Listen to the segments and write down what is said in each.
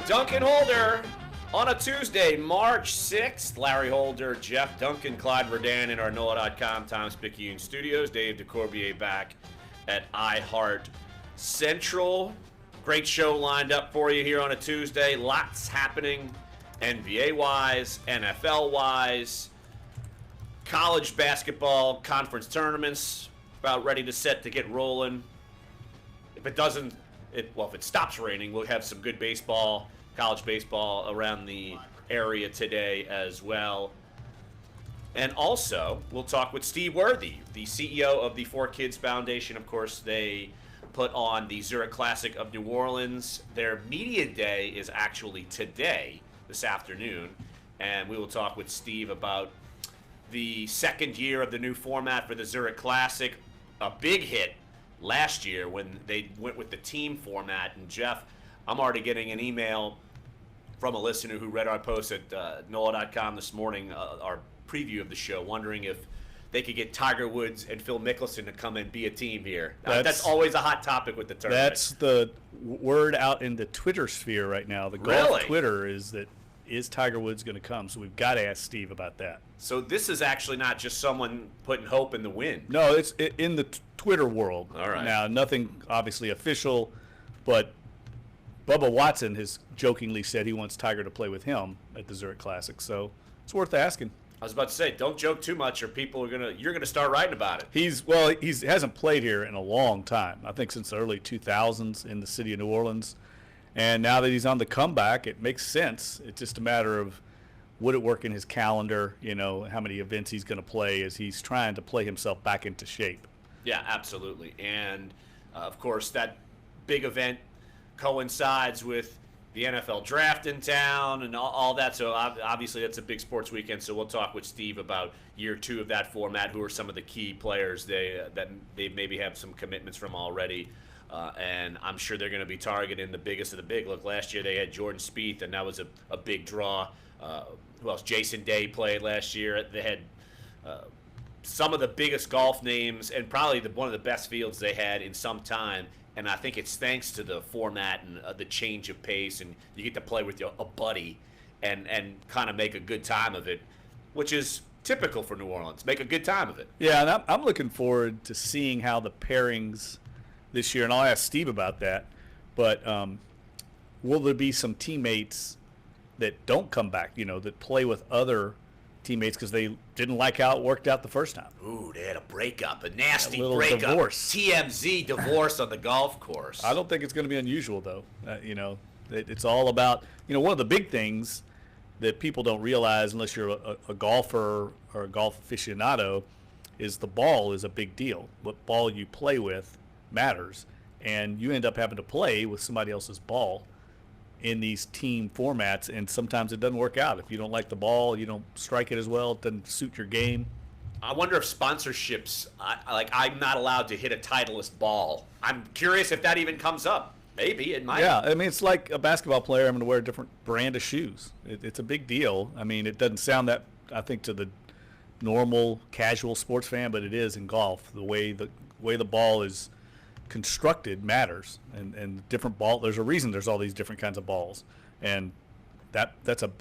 Dunc Holder on a Tuesday, March 6th. Larry Holder, Jeff Duncan, Clyde Verdun in our NOLA.com Times-Picayune studios. Dave DeCorbier back at iHeart Central. Great show lined up for you here on a Tuesday. Lots happening NBA-wise, NFL-wise, college basketball conference tournaments about ready to set to get rolling. If it stops raining, we'll have some good baseball, college baseball around the area today as well. And also, we'll talk with Steve Worthy, the CEO of the Four Kids Foundation. Of course, they put on the Zurich Classic of New Orleans. Their media day is actually today, this afternoon. And we will talk with Steve about the second year of the new format for the Zurich Classic. A big hit last year when they went with the team format. And Jeff, I'm already getting an email from a listener who read our post at NOLA.com this morning, our preview of the show, wondering if they could get Tiger Woods and Phil Mickelson to come and be a team here. That's always a hot topic with the tournament. That's the word out in the Twitter sphere right now. The golf Twitter is Tiger Woods going to come? So we've got to ask Steve about that. So this is actually not just someone putting hope in the wind. No, it's in the Twitter world. All right. Now, nothing obviously official, but Bubba Watson has jokingly said he wants Tiger to play with him at the Zurich Classic. So it's worth asking. I was about to say, don't joke too much, or you're gonna start writing about it. He hasn't played here in a long time. I think since the early 2000s in the city of New Orleans, and now that he's on the comeback, it makes sense. It's just a matter of would it work in his calendar. How many events he's going to play as he's trying to play himself back into shape. Yeah, absolutely, and of course that big event coincides with the NFL draft in town and all that. So obviously that's a big sports weekend. So we'll talk with Steve about year two of that format. Who are some of the key players that they maybe have some commitments from already, and I'm sure they're going to be targeting the biggest of the big. Look, last year they had Jordan Spieth, and that was a big draw. Who else? Jason Day played last year. They had some of the biggest golf names and probably one of the best fields they had in some time. And I think it's thanks to the format and the change of pace, and you get to play with a buddy and kind of make a good time of it, which is typical for New Orleans. Make a good time of it. Yeah, and I'm looking forward to seeing how the pairings this year, and I'll ask Steve about that. But will there be some teammates that don't come back, that play with other teammates because they didn't like how it worked out the first time? Ooh, they had a breakup, a nasty breakup. Divorce. TMZ divorce on the golf course. I don't think it's going to be unusual, though. It's all about, one of the big things that people don't realize unless you're a golfer or a golf aficionado is the ball is a big deal. What ball you play with matters, and you end up having to play with somebody else's ball in these team formats, and sometimes it doesn't work out. If you don't like the ball, you don't strike it as well, it doesn't suit your game. I wonder if sponsorships, I'm not allowed to hit a Titleist ball. I'm curious if that even comes up. Maybe it might. Yeah, it's like a basketball player having to wear a different brand of shoes. It's a big deal. It doesn't sound that, I think, to the normal casual sports fan, but it is in golf. The way the ball is constructed matters, and different ball. There's a reason there's all these different kinds of balls, and that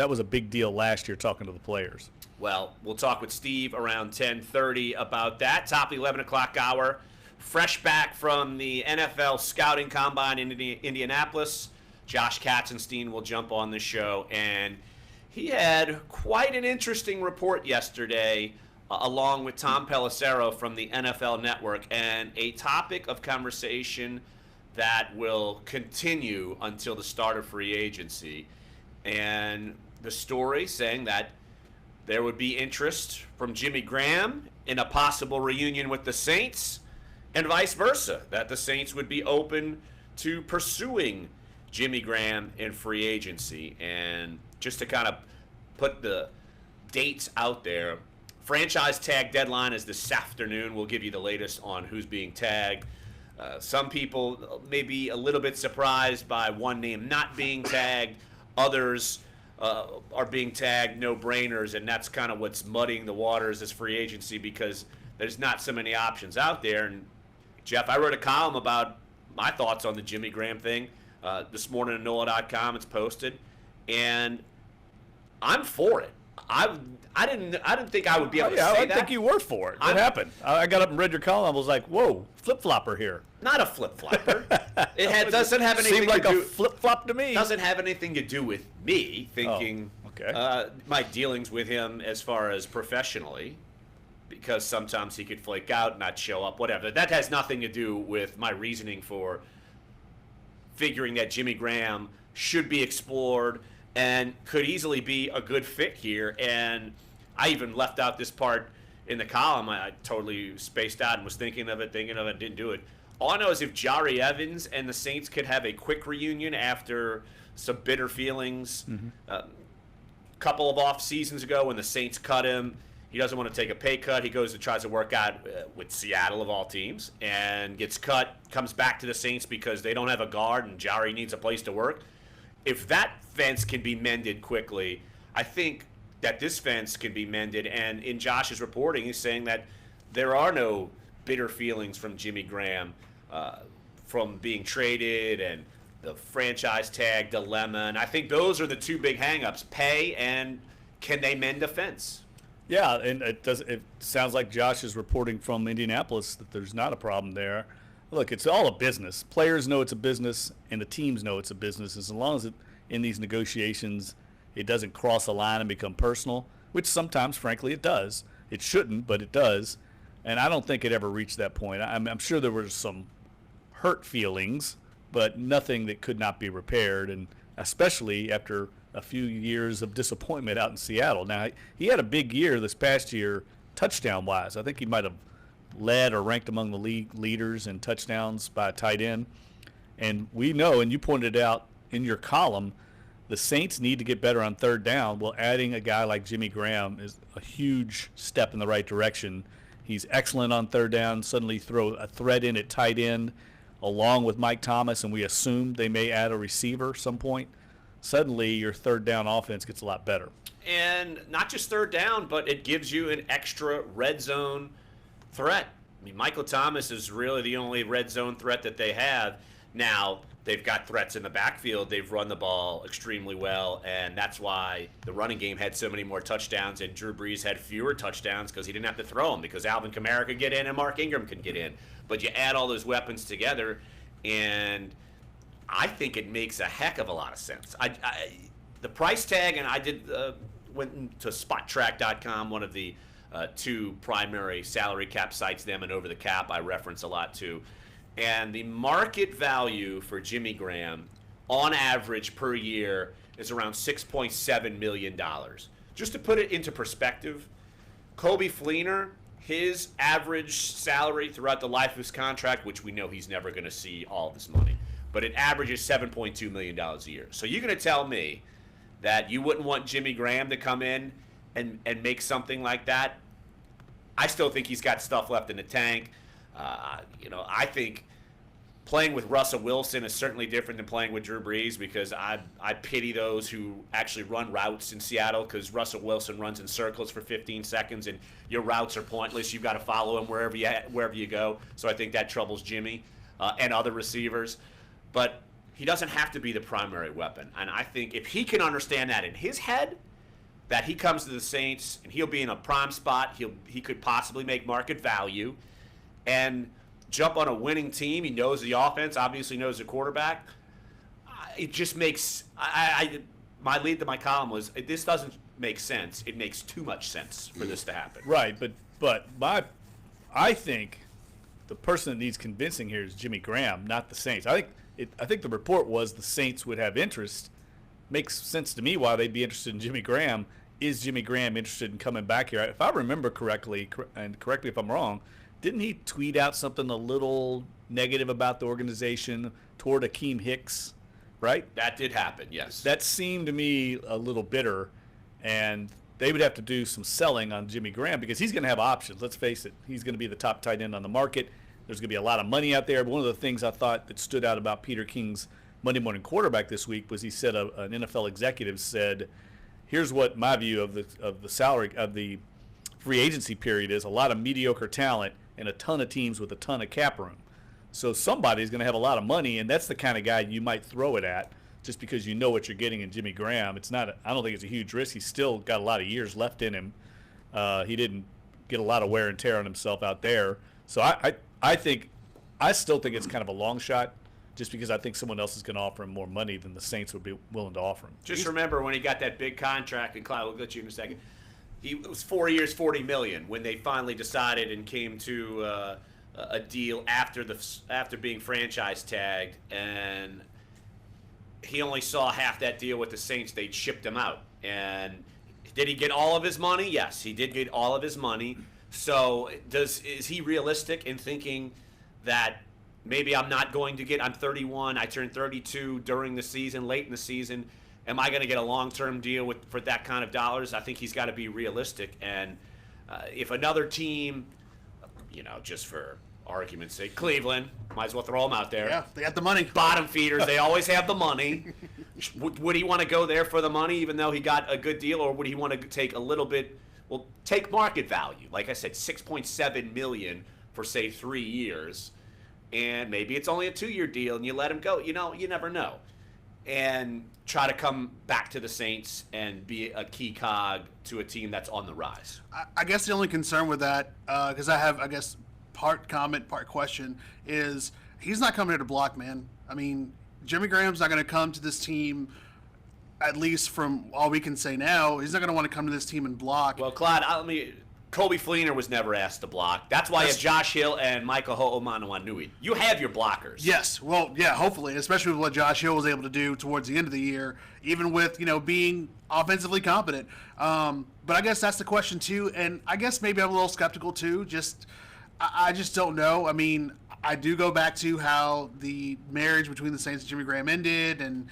was a big deal last year talking to the players. Well, we'll talk with Steve around 10:30 about that. Top of the 11 o'clock hour, fresh back from the NFL scouting combine in Indianapolis. Josh Katzenstein will jump on the show, and he had quite an interesting report yesterday, along with Tom Pelissero from the NFL Network, and a topic of conversation that will continue until the start of free agency. And the story saying that there would be interest from Jimmy Graham in a possible reunion with the Saints, and vice versa, that the Saints would be open to pursuing Jimmy Graham in free agency. And just to kind of put the dates out there, franchise tag deadline is this afternoon. We'll give you the latest on who's being tagged. Some people may be a little bit surprised by one name not being tagged. Others are being tagged no-brainers, and that's kind of what's muddying the waters this free agency because there's not so many options out there. And Jeff, I wrote a column about my thoughts on the Jimmy Graham thing This morning on NOLA.com, it's posted, and I'm for it. I didn't think I would be able to say that. I think you were for it. What happened? I got up and read your column. I was like, whoa, flip-flopper here. Not a flip-flopper. Doesn't have anything Seemed like to do. a flip-flop to me. Doesn't have anything to do with me thinking my dealings with him as far as professionally, because sometimes he could flake out, not show up, whatever. That has nothing to do with my reasoning for figuring that Jimmy Graham should be explored and could easily be a good fit here. And I even left out this part in the column. I totally spaced out and was thinking of it, didn't do it. All I know is if Jari Evans and the Saints could have a quick reunion after some bitter feelings, couple of off seasons ago when the Saints cut him, he doesn't want to take a pay cut. He goes and tries to work out with Seattle of all teams and gets cut, comes back to the Saints because they don't have a guard and Jari needs a place to work. If that fence can be mended quickly, I think that this fence can be mended. And in Josh's reporting, he's saying that there are no bitter feelings from Jimmy Graham from being traded and the franchise tag dilemma. And I think those are the two big hangups: pay and can they mend a fence? Yeah, and it sounds like Josh is reporting from Indianapolis that there's not a problem there. Look, it's all a business. Players know it's a business, and the teams know it's a business. As long as in these negotiations it doesn't cross a line and become personal, which sometimes, frankly, it does. It shouldn't, but it does. And I don't think it ever reached that point. I'm sure there were some hurt feelings, but nothing that could not be repaired, and especially after a few years of disappointment out in Seattle. Now, he had a big year this past year touchdown-wise. I think he might have led or ranked among the league leaders in touchdowns by a tight end. And we know, and you pointed out in your column, the Saints need to get better on third down. Well, adding a guy like Jimmy Graham is a huge step in the right direction. He's excellent on third down. Suddenly throw a threat in at tight end along with Mike Thomas, and we assume they may add a receiver some point. Suddenly your third down offense gets a lot better. And not just third down, but it gives you an extra red zone threat. I mean, Michael Thomas is really the only red zone threat that they have. Now, they've got threats in the backfield. They've run the ball extremely well, and that's why the running game had so many more touchdowns, and Drew Brees had fewer touchdowns because he didn't have to throw them, because Alvin Kamara could get in and Mark Ingram could get in. But you add all those weapons together, and I think it makes a heck of a lot of sense. The price tag, and I went to SpotTrack.com, one of the two primary salary cap sites, them and Over the Cap I reference a lot too. And the market value for Jimmy Graham on average per year is around $6.7 million. Just to put it into perspective, Kobe Fleener, his average salary throughout the life of his contract, which we know he's never going to see all this money, but it averages $7.2 million a year. So you're going to tell me that you wouldn't want Jimmy Graham to come in and make something like that? I still think he's got stuff left in the tank. I think playing with Russell Wilson is certainly different than playing with Drew Brees, because I pity those who actually run routes in Seattle, because Russell Wilson runs in circles for 15 seconds and your routes are pointless. You've got to follow him wherever you go. So I think that troubles Jimmy and other receivers. But he doesn't have to be the primary weapon. And I think if he can understand that in his head, that he comes to the Saints and he'll be in a prime spot, he could possibly make market value and jump on a winning team. He knows the offense, obviously knows the quarterback. It just makes my lead to my column was, this doesn't make sense. It makes too much sense for this to happen. Right, but I think the person that needs convincing here is Jimmy Graham, not the Saints. I think the report was the Saints would have interest. Makes sense to me why they'd be interested in Jimmy Graham. Is Jimmy Graham interested in coming back here? If I remember correctly, and correct me if I'm wrong, didn't he tweet out something a little negative about the organization toward Akeem Hicks, right? That did happen, yes. That seemed to me a little bitter, and they would have to do some selling on Jimmy Graham, because he's going to have options. Let's face it. He's going to be the top tight end on the market. There's going to be a lot of money out there. But one of the things I thought that stood out about Peter King's Monday Morning Quarterback this week was he said an NFL executive said, here's what my view of the salary of the free agency period is: a lot of mediocre talent and a ton of teams with a ton of cap room. So somebody's going to have a lot of money, and that's the kind of guy you might throw it at just because you know what you're getting in Jimmy Graham. It's not. I don't think it's a huge risk. He's still got a lot of years left in him. He didn't get a lot of wear and tear on himself out there. So I still think it's kind of a long shot, just because I think someone else is going to offer him more money than the Saints would be willing to offer him. Just remember when he got that big contract, and Clyde, we'll get you in a second. It was 4 years, $40 million when they finally decided and came to a deal after being franchise tagged, and he only saw half that deal with the Saints. They shipped him out, and did he get all of his money? Yes, he did get all of his money. So is he realistic in thinking that maybe I'm 31, I turned 32 during the season, late in the season. Am I going to get a long-term deal for that kind of dollars? I think he's got to be realistic. And if another team, just for argument's sake, Cleveland, might as well throw them out there. Yeah, they got the money. Bottom feeders, they always have the money. Would he want to go there for the money even though he got a good deal, or would he want to take a little bit, take market value? Like I said, $6.7 million for, say, 3 years. And maybe it's only a 2-year deal and you let him go. You never know. And try to come back to the Saints and be a key cog to a team that's on the rise. I guess the only concern with that, because I have, part comment, part question, is he's not coming here to block, man. I mean, Jimmy Graham's not going to come to this team, at least from all we can say now. He's not going to want to come to this team and block. Well, Clyde, Kobe Fleener was never asked to block. That's why you have Josh Hill and Michael Ho'omanuwanui. You have your blockers. Yes. Well, yeah, hopefully, especially with what Josh Hill was able to do towards the end of the year, even with, being offensively competent. But I guess that's the question, too. And I guess maybe I'm a little skeptical, too. I just don't know. I mean, I do go back to how the marriage between the Saints and Jimmy Graham ended and,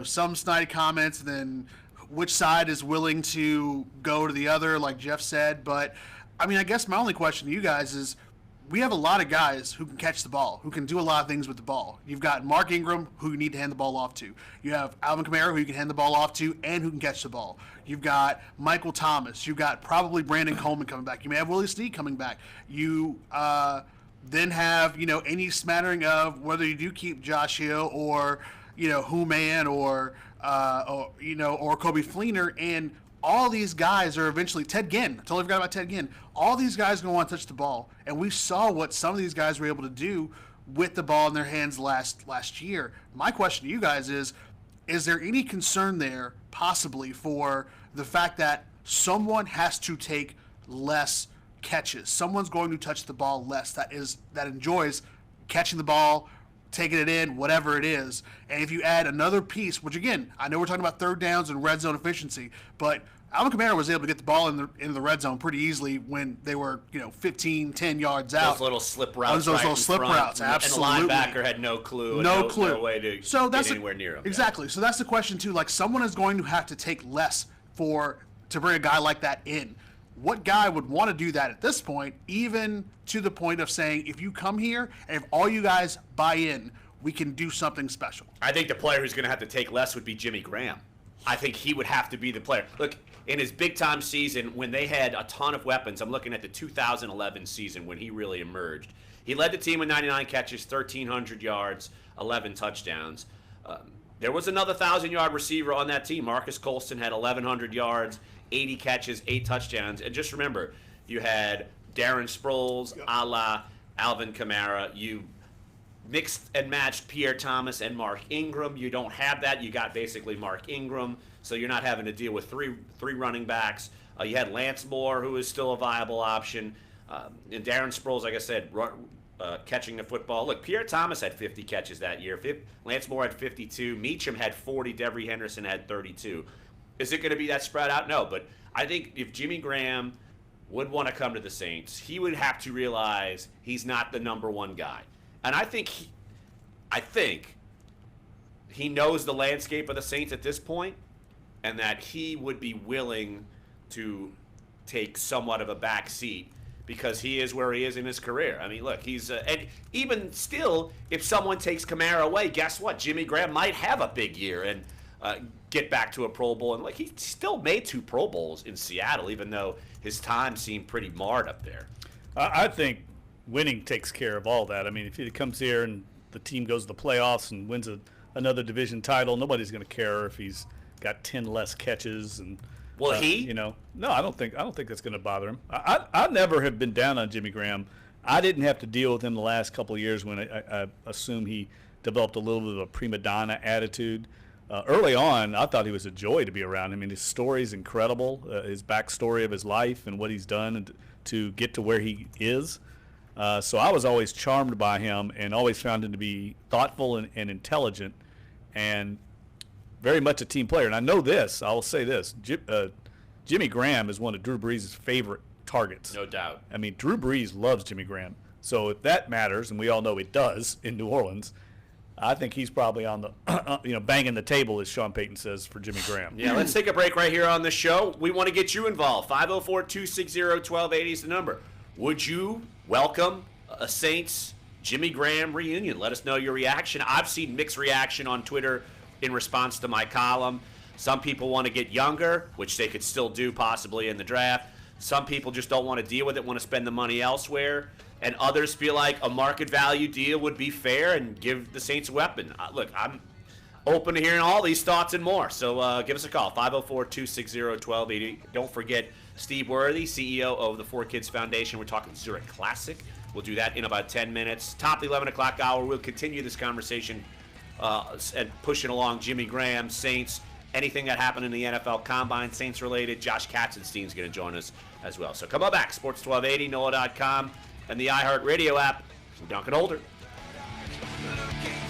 some snide comments, and then which side is willing to go to the other, like Jeff said. But, I guess my only question to you guys is, we have a lot of guys who can catch the ball, who can do a lot of things with the ball. You've got Mark Ingram, who you need to hand the ball off to. You have Alvin Kamara, who you can hand the ball off to and who can catch the ball. You've got Michael Thomas. You've got probably Brandon Coleman coming back. You may have Willie Snead coming back. You then have, any smattering of whether you do keep Josh Hill or, Hooman or Kobe Fleener, and all these guys are eventually Ted Ginn. I totally forgot about Ted Ginn. All these guys are going to want to touch the ball, and we saw what some of these guys were able to do with the ball in their hands last year. My question to you guys is there any concern there possibly for the fact that someone has to take less catches? Someone's going to touch the ball less that enjoys catching the ball, taking it in, whatever it is. And if you add another piece, which again, I know we're talking about third downs and red zone efficiency, but Alvin Kamara was able to get the ball in the red zone pretty easily when they were 15, 10 yards out. Those little slip routes. Those little slip routes, absolutely. And the linebacker had no clue. No way to get anywhere near him. Exactly. Yeah. So that's the question too. Like, someone is going to have to take less to bring a guy like that in. What guy would want to do that at this point, even to the point of saying, if you come here and if all you guys buy in, we can do something special? I think the player who's going to have to take less would be Jimmy Graham. I think he would have to be the player. Look, in his big-time season, when they had a ton of weapons, I'm looking at the 2011 season when he really emerged. He led the team with 99 catches, 1,300 yards, 11 touchdowns. There was another 1,000-yard receiver on that team. Marcus Colston had 1,100 yards, 80 catches, 8 touchdowns. And just remember, you had Darren Sproles, a la Alvin Kamara. You mixed and matched Pierre Thomas and Mark Ingram. You don't have that. You got basically Mark Ingram, so you're not having to deal with three running backs. You had Lance Moore, who is still a viable option. And Darren Sproles, like I said, catching the football. Look, Pierre Thomas had 50 catches that year. Lance Moore had 52. Meacham had 40. Devery Henderson had 32. Is it going to be that spread out? No, but I think if Jimmy Graham would want to come to the Saints, he would have to realize he's not the number one guy. And I think he knows the landscape of the Saints at this point, and that he would be willing to take somewhat of a back seat because he is where he is in his career. I mean, look, he's and even still, if someone takes Kamara away, guess what? Jimmy Graham might have a big year and get back to a Pro Bowl. And he still made 2 Pro Bowls in Seattle, even though his time seemed pretty marred up there. I think winning takes care of all that. I mean, if he comes here and the team goes to the playoffs and wins another division title, nobody's going to care if he's got 10 less catches and. Will he? You know, no, I don't think that's going to bother him. I never have been down on Jimmy Graham. I didn't have to deal with him the last couple of years when I assume he developed a little bit of a prima donna attitude. Early on, I thought he was a joy to be around. I mean, his story is incredible, his backstory of his life and what he's done to get to where he is. So I was always charmed by him and always found him to be thoughtful and intelligent and very much a team player. And I know this, I will say this, Jimmy Graham is one of Drew Brees' favorite targets. No doubt. I mean, Drew Brees loves Jimmy Graham. So if that matters, and we all know it does in New Orleans, I think he's probably on the, banging the table, as Sean Payton says, for Jimmy Graham. Yeah, let's take a break right here on the show. We want to get you involved. 504-260-1280 is the number. Would you welcome a Saints Jimmy Graham reunion? Let us know your reaction. I've seen mixed reaction on Twitter in response to my column. Some people want to get younger, which they could still do possibly in the draft. Some people just don't want to deal with it, want to spend the money elsewhere. And others feel like a market value deal would be fair and give the Saints a weapon. Look, I'm open to hearing all these thoughts and more. So give us a call, 504-260-1280. Don't forget Steve Worthy, CEO of the 4Kids Foundation. We're talking Zurich Classic. We'll do that in about 10 minutes. Top of the 11 o'clock hour, we'll continue this conversation and pushing along Jimmy Graham, Saints, anything that happened in the NFL Combine, Saints related. Josh Katzenstein's going to join us as well. So come on back, Sports 1280, NOLA.com, and the iHeartRadio app. Dunc Holder.